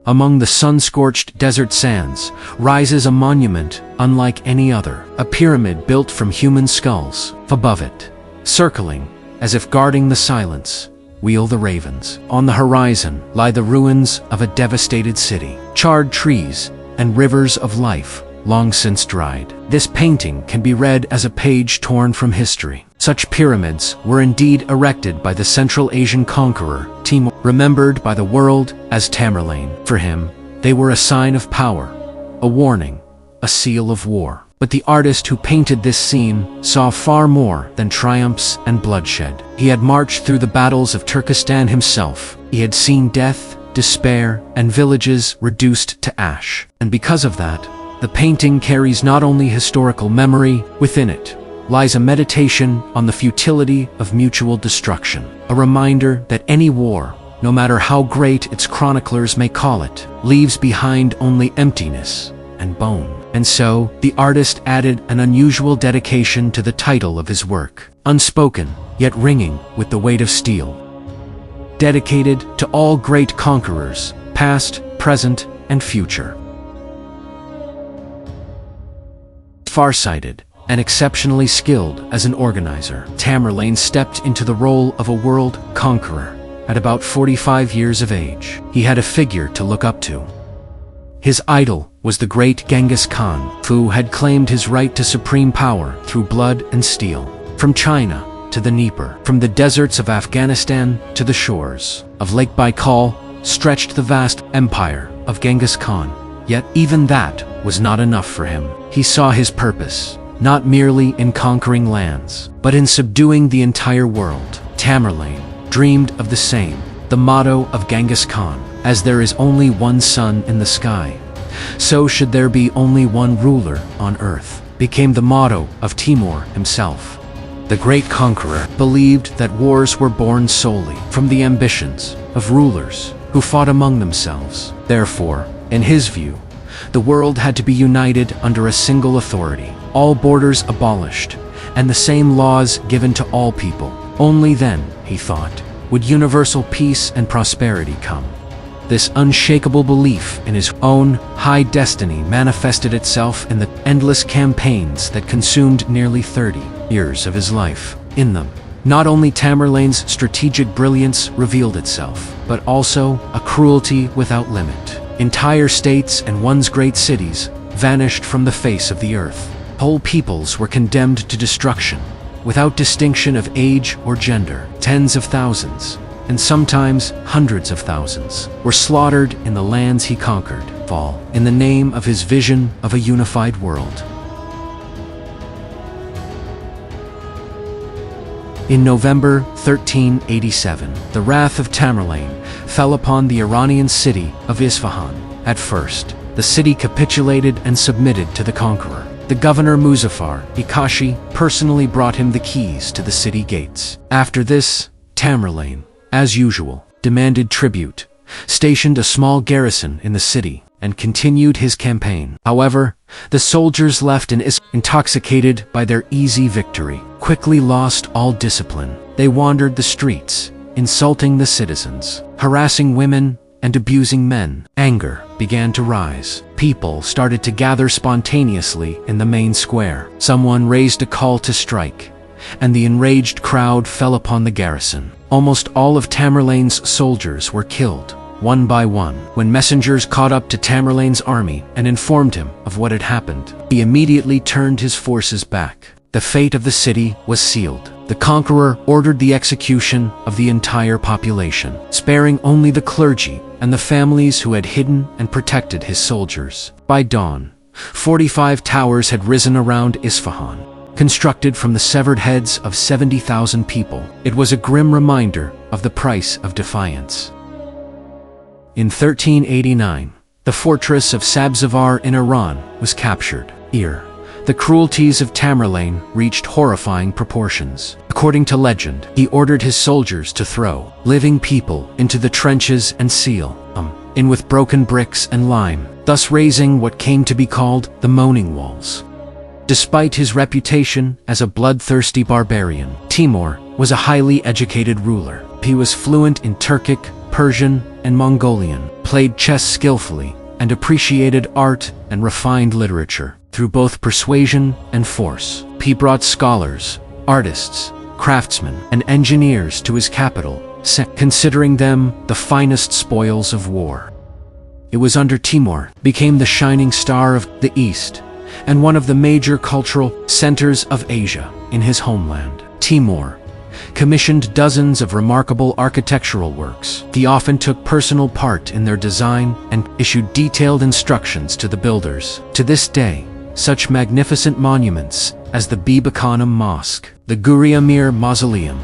Among the sun-scorched desert sands rises a monument unlike any other, a pyramid built from human skulls. Above it, circling, as if guarding the silence, wheel the ravens. On the horizon lie the ruins of a devastated city, charred trees and rivers of life long since dried. This painting can be read as a page torn from history. Such pyramids were indeed erected by the Central Asian conqueror, Timur, remembered by the world as Tamerlane. For him, they were a sign of power, a warning, a seal of war. But the artist who painted this scene saw far more than triumphs and bloodshed. He had marched through the battles of Turkestan himself. He had seen death, despair, and villages reduced to ash. And because of that, the painting carries not only historical memory, within it lies a meditation on the futility of mutual destruction, a reminder that any war, no matter how great its chroniclers may call it, leaves behind only emptiness and bone. And so, the artist added an unusual dedication to the title of his work, unspoken, yet ringing with the weight of steel. Dedicated to all great conquerors, past, present, and future. Farsighted and exceptionally skilled as an organizer, Tamerlane stepped into the role of a world conqueror at about 45 years of age. He had a figure to look up to. His idol was the great Genghis Khan, who had claimed his right to supreme power through blood and steel. From China to the Dnieper, from the deserts of Afghanistan to the shores of Lake Baikal, stretched the vast empire of Genghis Khan. Yet even that was not enough for him. He saw his purpose, not merely in conquering lands, but in subduing the entire world. Tamerlane dreamed of the same, the motto of Genghis Khan: as there is only one sun in the sky, so should there be only one ruler on earth, became the motto of Timur himself. The great conqueror believed that wars were born solely from the ambitions of rulers who fought among themselves. Therefore, in his view, the world had to be united under a single authority, all borders abolished, and the same laws given to all people. Only then, he thought, would universal peace and prosperity come. This unshakable belief in his own high destiny manifested itself in the endless campaigns that consumed nearly 30 years of his life. In them, not only Tamerlane's strategic brilliance revealed itself, but also a cruelty without limit. Entire states and once great cities vanished from the face of the earth. Whole peoples were condemned to destruction, without distinction of age or gender. Tens of thousands, and sometimes hundreds of thousands, were slaughtered in the lands he conquered, all in the name of his vision of a unified world. In November 1387, the wrath of Tamerlane fell upon the Iranian city of Isfahan. At first, the city capitulated and submitted to the conqueror. The governor Muzaffar Ikashi personally brought him the keys to the city gates. After this, Tamerlane, as usual, demanded tribute, stationed a small garrison in the city, and continued his campaign. However, the soldiers left in Isfahan, intoxicated by their easy victory, quickly lost all discipline. They wandered the streets, insulting the citizens, harassing women, and abusing men. Anger began to rise. People started to gather spontaneously in the main square. Someone raised a call to strike, and the enraged crowd fell upon the garrison. Almost all of Tamerlane's soldiers were killed, one by one. When messengers caught up to Tamerlane's army and informed him of what had happened, he immediately turned his forces back. The fate of the city was sealed. The conqueror ordered the execution of the entire population, sparing only the clergy and the families who had hidden and protected his soldiers. By dawn, 45 towers had risen around Isfahan, constructed from the severed heads of 70,000 people. It was a grim reminder of the price of defiance. In 1389, the fortress of Sabzavar in Iran was captured. Here, the cruelties of Tamerlane reached horrifying proportions. According to legend, he ordered his soldiers to throw living people into the trenches and seal them in with broken bricks and lime, thus raising what came to be called the Moaning Walls. Despite his reputation as a bloodthirsty barbarian, Timur was a highly educated ruler. He was fluent in Turkic, Persian, and Mongolian. played chess skillfully, and appreciated art and refined literature through both persuasion and force. He brought scholars, artists, craftsmen, and engineers to his capital, considering them the finest spoils of war. It was under Timur became the shining star of the East and one of the major cultural centers of Asia in his homeland. Timur commissioned dozens of remarkable architectural works. He often took personal part in their design and issued detailed instructions to the builders. To this day, such magnificent monuments as the Bibi Mosque, the Guri Amir Mausoleum,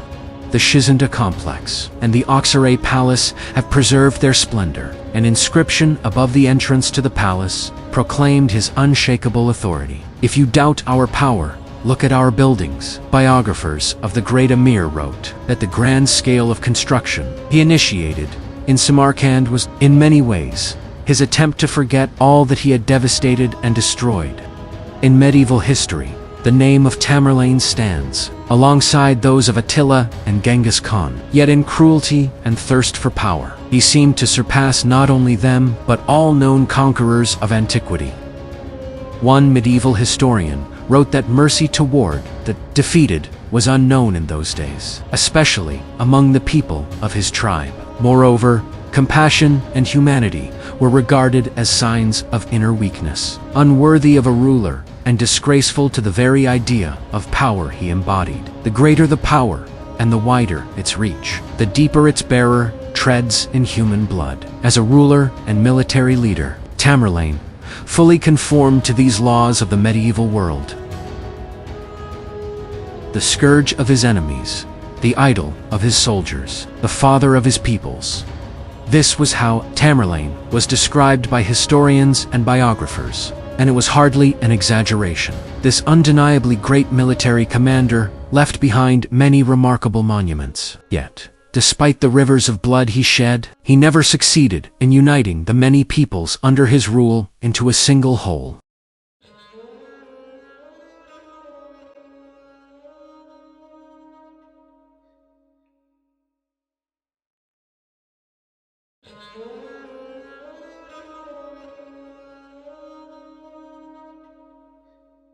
the Shizinda Complex, and the Oxaray Palace have preserved their splendor. An inscription above the entrance to the palace proclaimed his unshakable authority. "If you doubt our power, look at our buildings." Biographers of the great Emir wrote that the grand scale of construction he initiated in Samarkand was, in many ways, his attempt to forget all that he had devastated and destroyed. In medieval history, the name of Tamerlane stands alongside those of Attila and Genghis Khan. Yet in cruelty and thirst for power, he seemed to surpass not only them, but all known conquerors of antiquity. One medieval historian wrote that mercy toward the defeated was unknown in those days, especially among the people of his tribe. Moreover, compassion and humanity were regarded as signs of inner weakness, unworthy of a ruler and disgraceful to the very idea of power he embodied. The greater the power and the wider its reach, the deeper its bearer treads in human blood. As a ruler and military leader, Tamerlane fully conformed to these laws of the medieval world. The scourge of his enemies, the idol of his soldiers, the father of his peoples. This was how Tamerlane was described by historians and biographers, and it was hardly an exaggeration. This undeniably great military commander left behind many remarkable monuments. Yet, despite the rivers of blood he shed, he never succeeded in uniting the many peoples under his rule into a single whole.